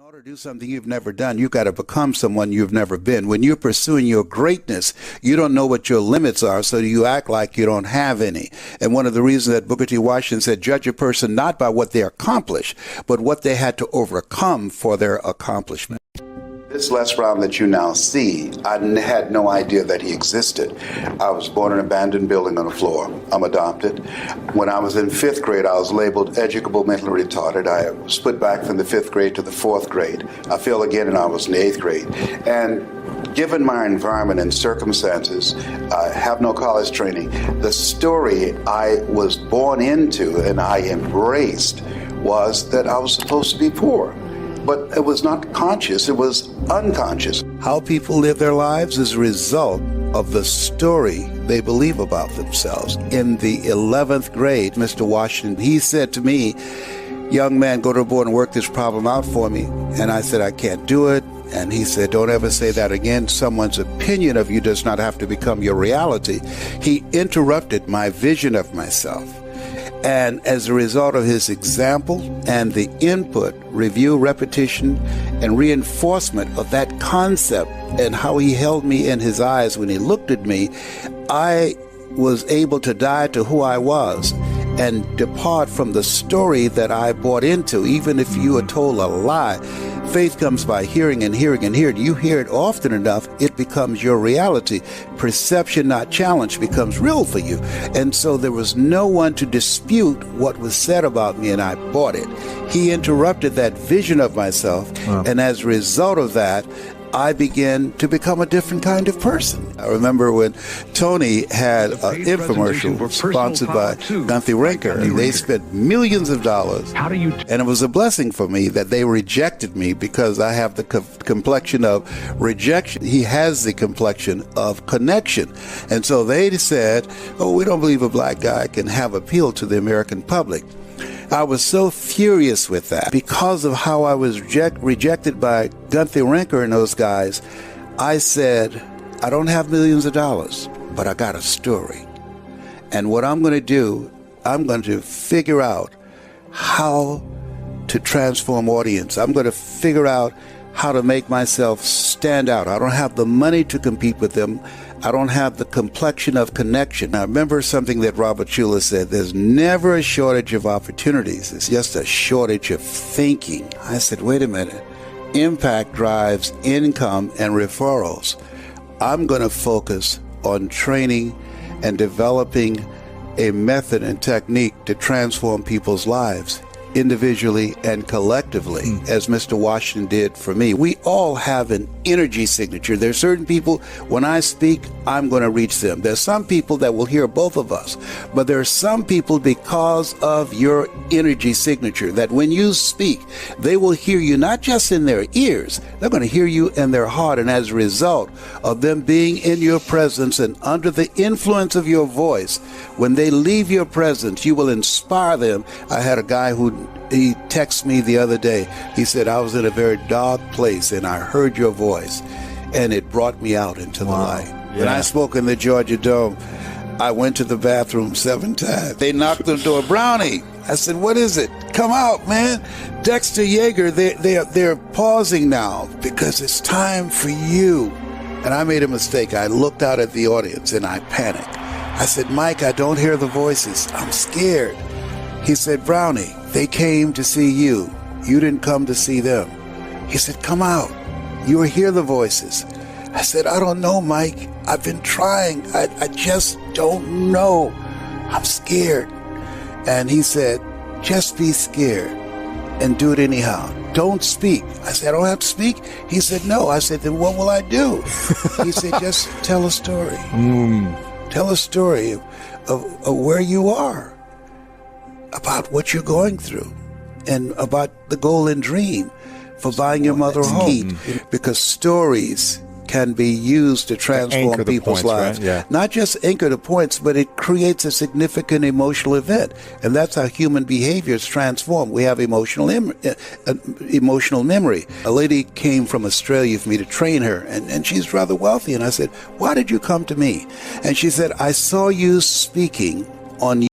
order to do something you've never done, you've got to become someone you've never been. When you're pursuing your greatness, you don't know what your limits are, so you act like you don't have any. And one of the reasons that Booker T. Washington said, judge a person not by what they accomplish, but what they had to overcome for their accomplishment. This Les Brown that you now see, I had no idea that he existed. I was born in an abandoned building on the floor. I'm adopted. When I was in 5th grade, I was labeled educable mentally retarded. I was put back from the 5th grade to the 4th grade. I failed again and I was in the 8th grade. And given my environment and circumstances, I have no college training. The story I was born into and I embraced was that I was supposed to be poor. But it was not conscious, it was unconscious. How people live their lives is a result of the story they believe about themselves. In the 11th grade, Mr. Washington, he said to me, young man, go to the board and work this problem out for me. And I said, I can't do it. And he said, don't ever say that again. Someone's opinion of you does not have to become your reality. He interrupted my vision of myself. And as a result of his example and the input, review, repetition, and reinforcement of that concept and how he held me in his eyes when he looked at me, I was able to die to who I was and depart from the story that I bought into. Even if you are told a lie, faith comes by hearing and hearing and hearing. You hear it often enough, it becomes your reality. Perception, not challenge, becomes real for you. And so there was no one to dispute what was said about me, and I bought it. He interrupted that vision of myself, and as a result of that, I began to become a different kind of person. I remember when Tony had an infomercial sponsored by Gunther Rinker, and they spent millions of dollars. And it was a blessing for me that they rejected me because I have the complexion of rejection. He has the complexion of connection. And so they said, oh, we don't believe a black guy can have appeal to the American public. I was so furious with that because of how I was rejected by Gunther Rinker and those guys. I said, I don't have millions of dollars, but I got a story. And what I'm going to do, I'm going to figure out how to transform audience. I'm going to figure out how to make myself stand out. I don't have the money to compete with them. I don't have the complexion of connection. I remember something that Robert Schuller said, there's never a shortage of opportunities. It's just a shortage of thinking. I said, wait a minute. Impact drives income and referrals. I'm going to focus on training and developing a method and technique to transform people's lives, individually and collectively, as Mr. Washington did for me. We all have an energy signature. There's certain people, when I speak, I'm going to reach them. There's some people that will hear both of us, but there are some people, because of your energy signature, that when you speak, they will hear you not just in their ears, they're going to hear you in their heart. And as a result of them being in your presence and under the influence of your voice, when they leave your presence, you will inspire them. I had a guy he texted me the other day. He said, I was in a very dark place and I heard your voice and it brought me out into the light. Yeah. When I spoke in the Georgia Dome, I went to the bathroom 7 times. They knocked on the door. Brownie. I said, what is it? Come out, man. Dexter Yeager, they're pausing now because it's time for you. And I made a mistake. I looked out at the audience and I panicked. I said, Mike, I don't hear the voices. I'm scared. He said, Brownie, they came to see you. You didn't come to see them. He said, come out. You will hear the voices. I said, I don't know, Mike. I've been trying. I just don't know. I'm scared. And he said, just be scared and do it anyhow. Don't speak. I said, I don't have to speak? He said, no. I said, then what will I do? He said, just tell a story. Tell a story of where you are, about what you're going through, and about the goal and dream for buying your mother a home. Because stories can be used to transform people's lives. Right? Yeah. Not just anchor the points, but it creates a significant emotional event. And that's how human behavior is transformed. We have emotional memory. A lady came from Australia for me to train her, and she's rather wealthy. And I said, why did you come to me? And she said, I saw you speaking on